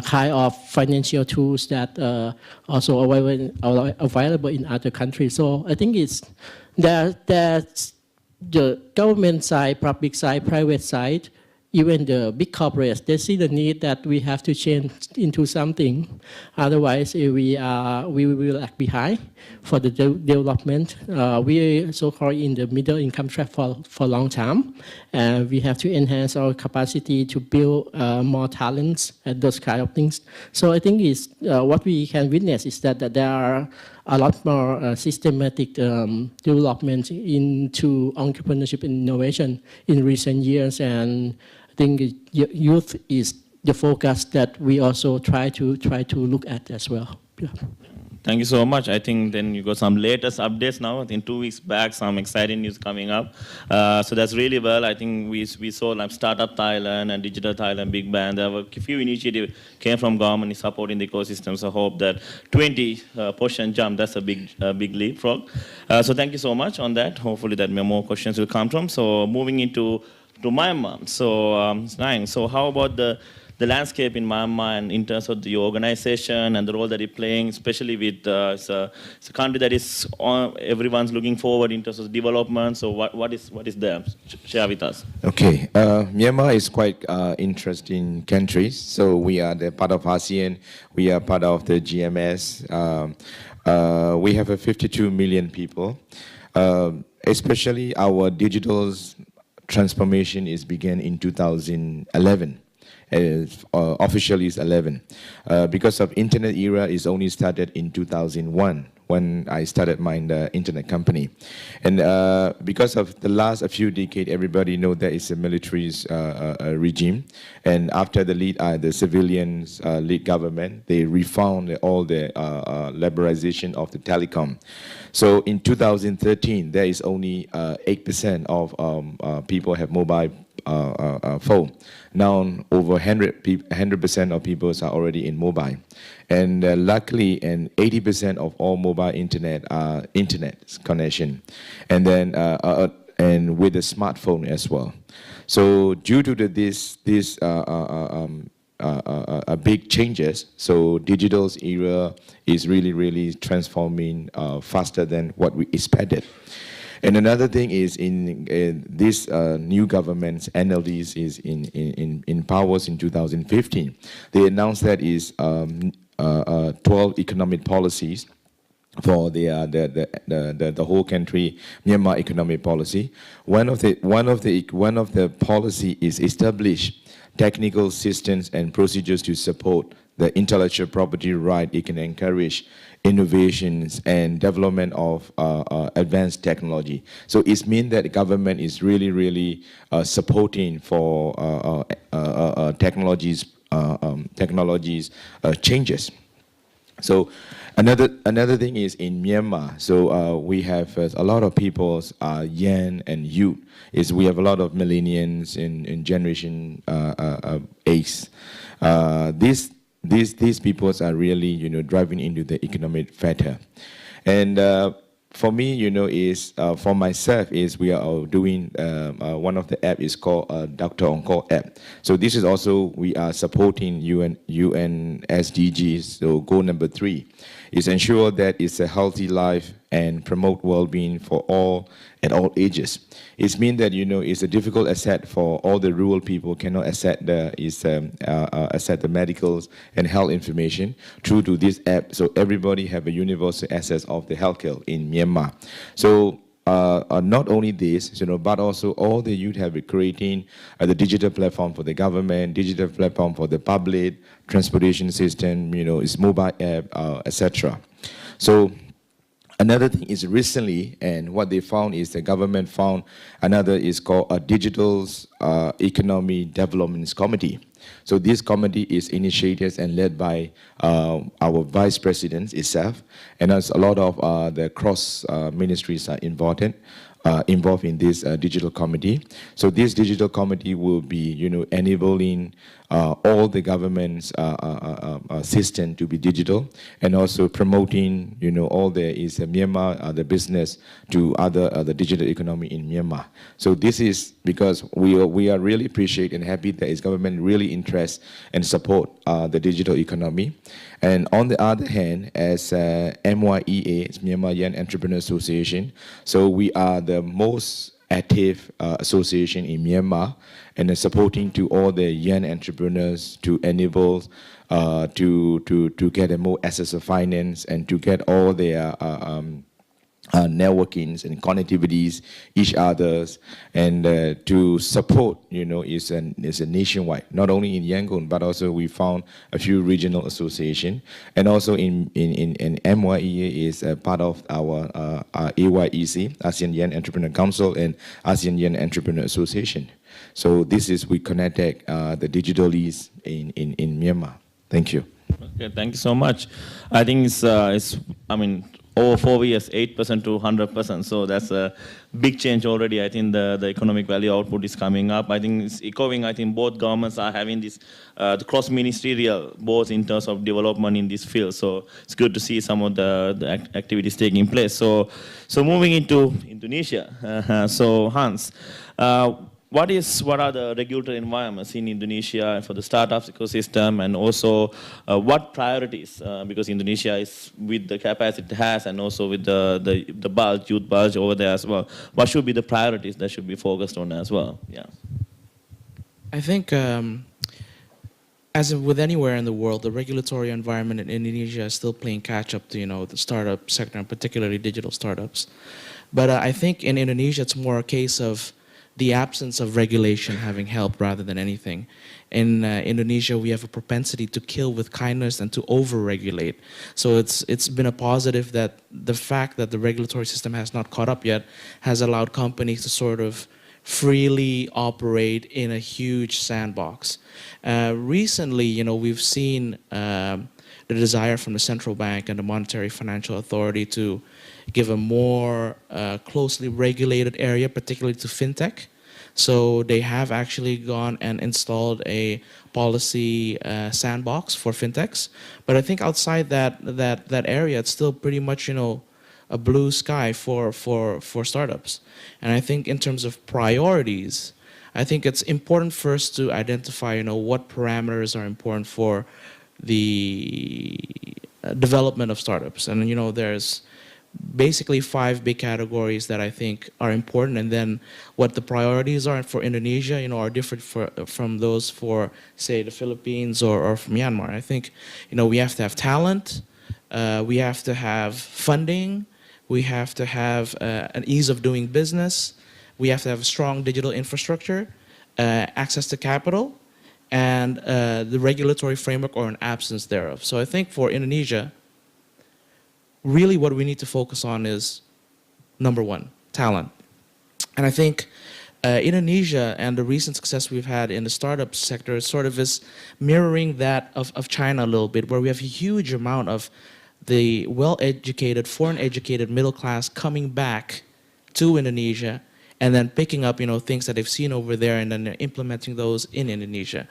kind of financial tools that also available in other countries. So I think it's that's the government side, public side, private side, even the big corporates, they see the need that we have to change into something. Otherwise, we will lag behind for the development. We are so-called in the middle income trap for a long time. And we have to enhance our capacity to build more talents and those kind of things. So I think it's, what we can witness is that there are a lot more systematic development into entrepreneurship and innovation in recent years. And I think youth is the focus that we also try to look at as well. Yeah.
Thank you so much. I think then you got some latest updates now. I think 2 weeks back, some exciting news coming up. So that's really well. I think we saw like Startup Thailand and Digital Thailand Big Bang. There were a few initiatives came from government supporting the ecosystem. So I hope that 20% jump, that's a big leapfrog. So thank you so much on that. Hopefully that more questions will come from. So moving into Myanmar. So how about the landscape in Myanmar and in terms of the organization and the role that it's playing, especially with it's a country that is everyone's looking forward in terms of development. So what is there? Share with us.
Okay, Myanmar is quite interesting country. So we are the part of ASEAN. We are part of the GMS. We have 52 million people. Especially our digital transformation is began in 2011. Officially is 11. Because of internet era is only started in 2001 when I started my internet company. And because of the last few decades, everybody know that it's a military regime. And after the civilians lead government, they refound all the liberalization of the telecom. So in 2013, there is only 8% of people have mobile phone. Now over 100% of people are already in mobile. And luckily, and 80% of all mobile internet are internet connection. And then and with the smartphone as well. So due to this big changes. So digital's era is really transforming faster than what we expected. And another thing is in this new government's NLDs is in powers in 2015. They announced that is 12 economic policies for the whole country, Myanmar economic policy. One of the policy is establish technical systems and procedures to support the intellectual property right. It can encourage innovations and development of advanced technology. So it means that the government is really supporting for technologies changes. So another thing is in Myanmar. So we have a lot of people, young and youth. We have a lot of millennials in generation X. These people are really driving into the economic factor. And for me, for myself we are doing one of the app is called Dr. On-Call app. So this is also we are supporting UN SDGs. So goal number 3 is ensure that it's a healthy life and promote well-being for all at all ages. It means that it's a difficult asset for all the rural people cannot access the medicals and health information through to this app. So everybody have a universal access of the healthcare in Myanmar. So not only this, but also all the youth have been creating the digital platform for the government, digital platform for the public, transportation system, its mobile app, etc. So another thing is recently, and what they found is the government found another is called a Digital Economy Development Committee. So this committee is initiated and led by our vice president itself, and there's a lot of the cross ministries are involved in this digital committee. So this digital committee will be, enabling all the government's system to be digital, and also promoting, all the Myanmar the business to the digital economy in Myanmar. So this is because we are really appreciate and happy that its government really interest and support the digital economy. And on the other hand, as MYEA, it's Myanmar Young Entrepreneurs Association, so we are the most active association in Myanmar, and supporting to all the young entrepreneurs to enable to get a more access of finance and to get all their networkings and connectivities each others, and to support is a nationwide, not only in Yangon but also we found a few regional association, and also in MYEA is a part of our AYEC, ASEAN Young Entrepreneur Council, and ASEAN Young Entrepreneur Association. So this is we connect the digitalies in Myanmar. Thank you.
Okay, thank you so much. I think it's over 4 years, 8% to 100%. So that's a big change already. I think the economic value output is coming up. I think it's echoing. I think both governments are having this the cross-ministerial, both in terms of development in this field. So it's good to see some of the activities taking place. So moving into Indonesia. So Hans, what are the regulatory environments in Indonesia for the startups ecosystem, and also what priorities, because Indonesia is with the capacity it has and also with the bulge, youth bulge over there as well, what should be the priorities that should be focused on as well? Yeah.
I think as with anywhere in the world, the regulatory environment in Indonesia is still playing catch up to the startup sector, and particularly digital startups. But I think in Indonesia it's more a case of the absence of regulation having helped rather than anything. In Indonesia, we have a propensity to kill with kindness and to over-regulate. So it's been a positive that the fact that the regulatory system has not caught up yet has allowed companies to sort of freely operate in a huge sandbox. Recently, we've seen the desire from the central bank and the Monetary Financial Authority to give a more closely regulated area, particularly to fintech. So they have actually gone and installed a policy sandbox for fintechs. But I think outside that area, it's still pretty much a blue sky for startups. And I think in terms of priorities, I think it's important first to identify, what parameters are important for the development of startups. And, there's basically 5 big categories that I think are important, and then what the priorities are for Indonesia, are different from those for, say, the Philippines or from Myanmar. I think, we have to have talent, we have to have funding, we have to have an ease of doing business, we have to have a strong digital infrastructure, access to capital, and the regulatory framework or an absence thereof. So I think for Indonesia, really what we need to focus on is, number 1, talent. And I think Indonesia and the recent success we've had in the startup sector sort of is mirroring that of China a little bit, where we have a huge amount of the well-educated, foreign-educated middle class coming back to Indonesia and then picking up, things that they've seen over there and then implementing those in Indonesia.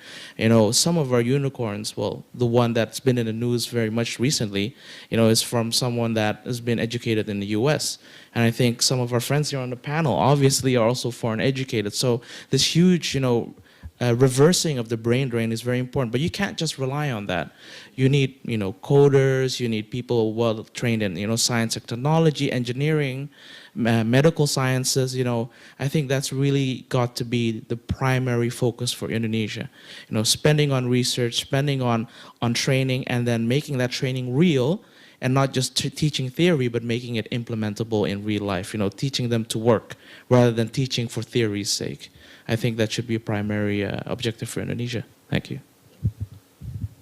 Some of our unicorns, well, the one that's been in the news very much recently, is from someone that has been educated in the US. And I think some of our friends here on the panel obviously are also foreign educated. So this huge, reversing of the brain drain is very important, but you can't just rely on that. You need, coders, you need people well trained in, science and technology, engineering, medical sciences. I think that's really got to be the primary focus for Indonesia. Spending on research, spending on training, and then making that training real, and not just teaching theory, but making it implementable in real life. Teaching them to work rather than teaching for theory's sake. I think that should be a primary objective for Indonesia. Thank you.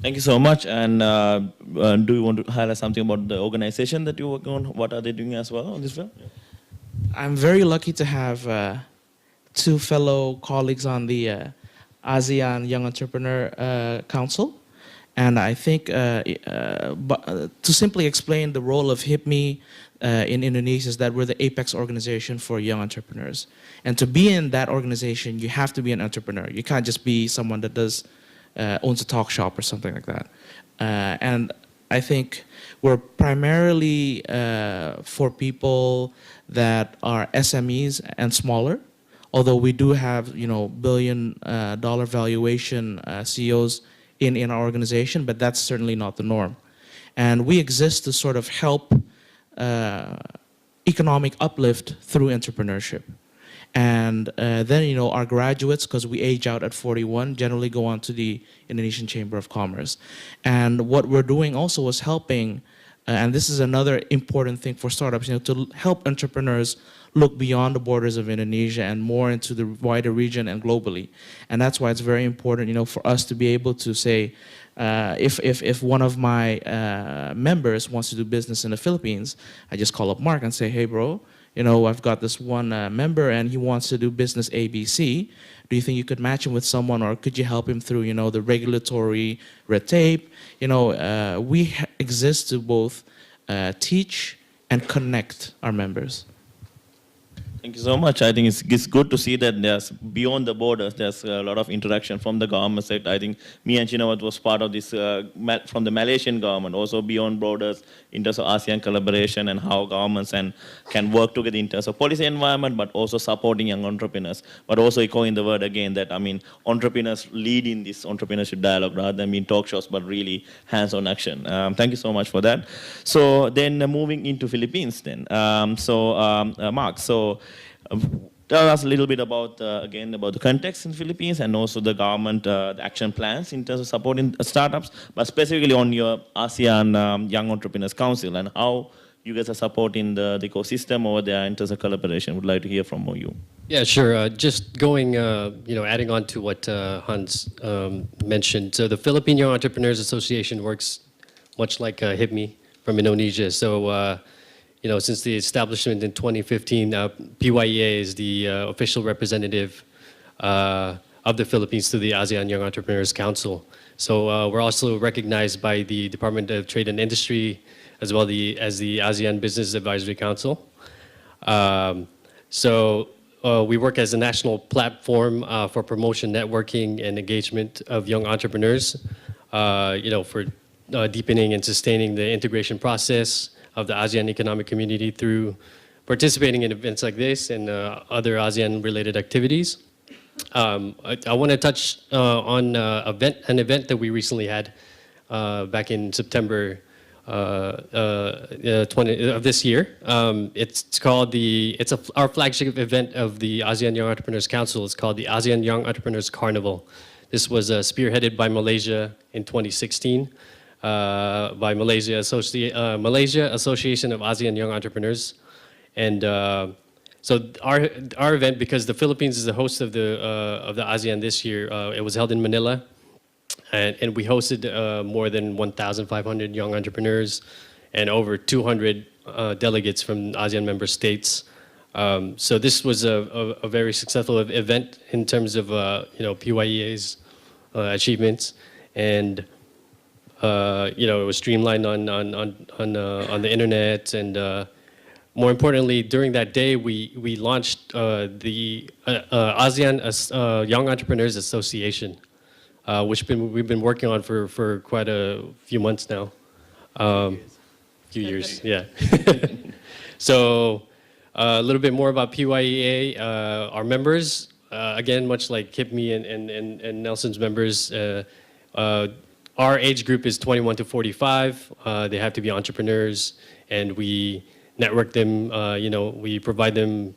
Thank you so much. And do you want to highlight something about the organization that you work on? What are they doing as well on this field?
I'm very lucky to have 2 fellow colleagues on the ASEAN Young Entrepreneur Council. And I think to simply explain the role of HIPME in Indonesia is that we're the apex organization for young entrepreneurs. And to be in that organization, you have to be an entrepreneur. You can't just be someone that owns a talk shop or something like that. And I think we're primarily for people that are SMEs and smaller, although we do have, billion-dollar valuation CEOs in our organization, but that's certainly not the norm. And we exist to sort of help economic uplift through entrepreneurship. And then, our graduates, because we age out at 41, generally go on to the Indonesian Chamber of Commerce. And what we're doing also is helping, and this is another important thing for startups, to help entrepreneurs look beyond the borders of Indonesia and more into the wider region and globally. And that's why it's very important, for us to be able to say, if one of my members wants to do business in the Philippines, I just call up Mark and say, hey, bro, I've got this one member and he wants to do business ABC. Do you think you could match him with someone, or could you help him through, the regulatory red tape? We exist to both teach and connect our members.
Thank you so much. I think it's good to see that there's beyond the borders, there's a lot of interaction from the government sector. I think me and Chinawat was part of this from the Malaysian government, also beyond borders in terms of ASEAN collaboration and how governments can work together in terms of policy environment, but also supporting young entrepreneurs. But also echoing the word again that, entrepreneurs lead in this entrepreneurship dialogue rather than being talk shows, but really hands-on action. Thank you so much for that. So then moving into Philippines then. Mark, tell us a little bit about, again, about the context in the Philippines and also the government the action plans in terms of supporting startups, but specifically on your ASEAN Young Entrepreneurs Council and how you guys are supporting the ecosystem over there in terms of collaboration. Would like to hear from you.
Yeah, sure. Just going, adding on to what Hans mentioned. So the Philippine Young Entrepreneurs Association works much like HIPME from Indonesia. So since the establishment in 2015, PYEA is the official representative of the Philippines to the ASEAN Young Entrepreneurs Council. So we're also recognized by the Department of Trade and Industry as well as the ASEAN Business Advisory Council. We work as a national platform for promotion, networking, and engagement of young entrepreneurs, for deepening and sustaining the integration process of the ASEAN Economic Community through participating in events like this and other ASEAN-related activities. I want to touch on an event that we recently had back in September 20 of this year. It's called our flagship event of the ASEAN Young Entrepreneurs Council. It's called the ASEAN Young Entrepreneurs Carnival. This was spearheaded by Malaysia in 2016 by Malaysia Association of ASEAN Young Entrepreneurs, and so our event, because the Philippines is the host of the ASEAN this year, it was held in Manila. And we hosted more than 1,500 young entrepreneurs and over 200 delegates from ASEAN member states. So this was a very successful event in terms of PYEA's achievements, and it was streamlined on the internet, and more importantly, during that day we launched the ASEAN Young Entrepreneurs Association. Which we've been working on for quite a few months now. Few years, yeah. So a little bit more about PYEA. Our members, again, much like HIPME and Nelson's members, our age group is 21 to 45. They have to be entrepreneurs, and we network them. We provide them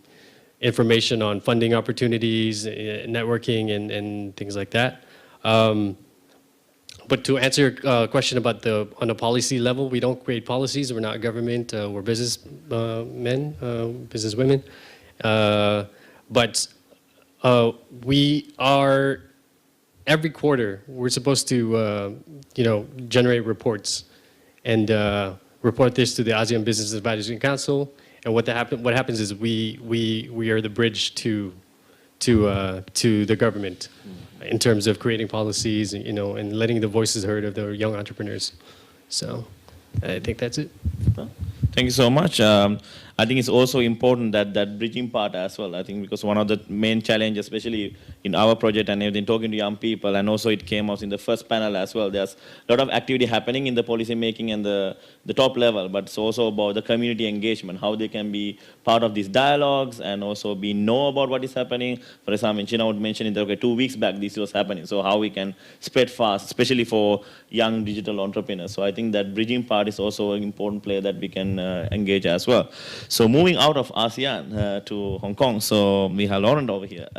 information on funding opportunities, networking, and things like that. But to answer your question about on a policy level, we don't create policies. We're not government. We're business men, business women. But we are, every quarter, we're supposed to, generate reports and report this to the ASEAN Business Advisory Council. And what happens is we are the bridge to the government in terms of creating policies, and letting the voices heard of the young entrepreneurs. So I think that's it.
Thank you so much. I think it's also important that bridging part as well. I think because one of the main challenges, especially in our project and everything, talking to young people, and also it came out in the first panel as well, there's a lot of activity happening in the policy making and the top level, but it's also about the community engagement, how they can be part of these dialogues and also know about what is happening. For example, China would mention that 2 weeks back this was happening, so how we can spread fast, especially for young digital entrepreneurs. So I think that bridging part is also an important player that we can engage as well. So moving out of ASEAN to Hong Kong, so we have Laurent over here.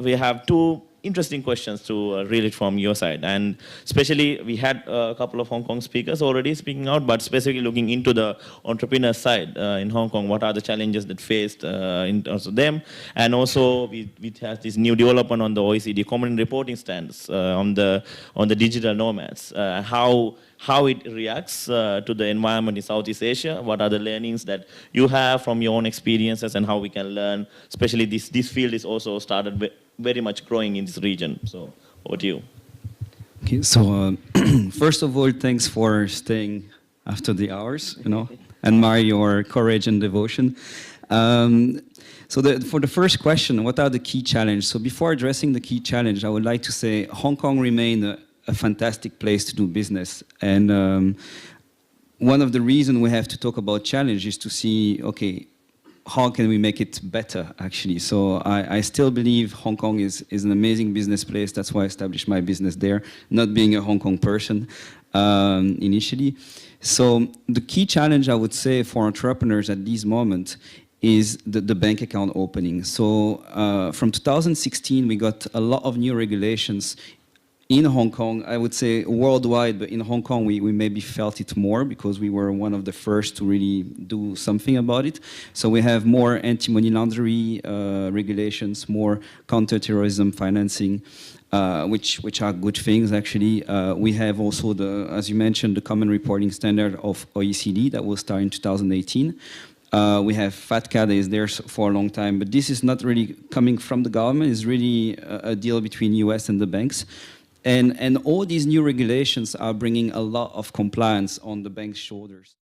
We have two interesting questions to read it from your side, and especially we had a couple of Hong Kong speakers already speaking out, but specifically looking into the entrepreneur side in Hong Kong, what are the challenges that faced in terms of them, and also we have this new development on the OECD common reporting standards on the digital nomads, how it reacts to the environment in Southeast Asia, what are the learnings that you have from your own experiences, and how we can learn, especially this field is also started very much growing in this region. So over to you.
Okay, so first of all, thanks for staying after the hours, admire your courage and devotion. For the first question, what are the key challenges? So before addressing the key challenge, I would like to say Hong Kong remains a fantastic place to do business. And one of the reasons we have to talk about challenge is to see, okay, how can we make it better, actually? So I still believe Hong Kong is an amazing business place. That's why I established my business there, not being a Hong Kong person initially. So the key challenge, I would say, for entrepreneurs at this moment is the bank account opening. So from 2016, we got a lot of new regulations in Hong Kong, I would say worldwide, but in Hong Kong we maybe felt it more because we were one of the first to really do something about it. So we have more anti-money laundering regulations, more counter-terrorism financing, which are good things actually. We have also as you mentioned, the common reporting standard of OECD that will start in 2018. We have FATCA that is there for a long time, but this is not really coming from the government. It's really a deal between US and the banks. And all these new regulations are bringing a lot of compliance on the bank's shoulders.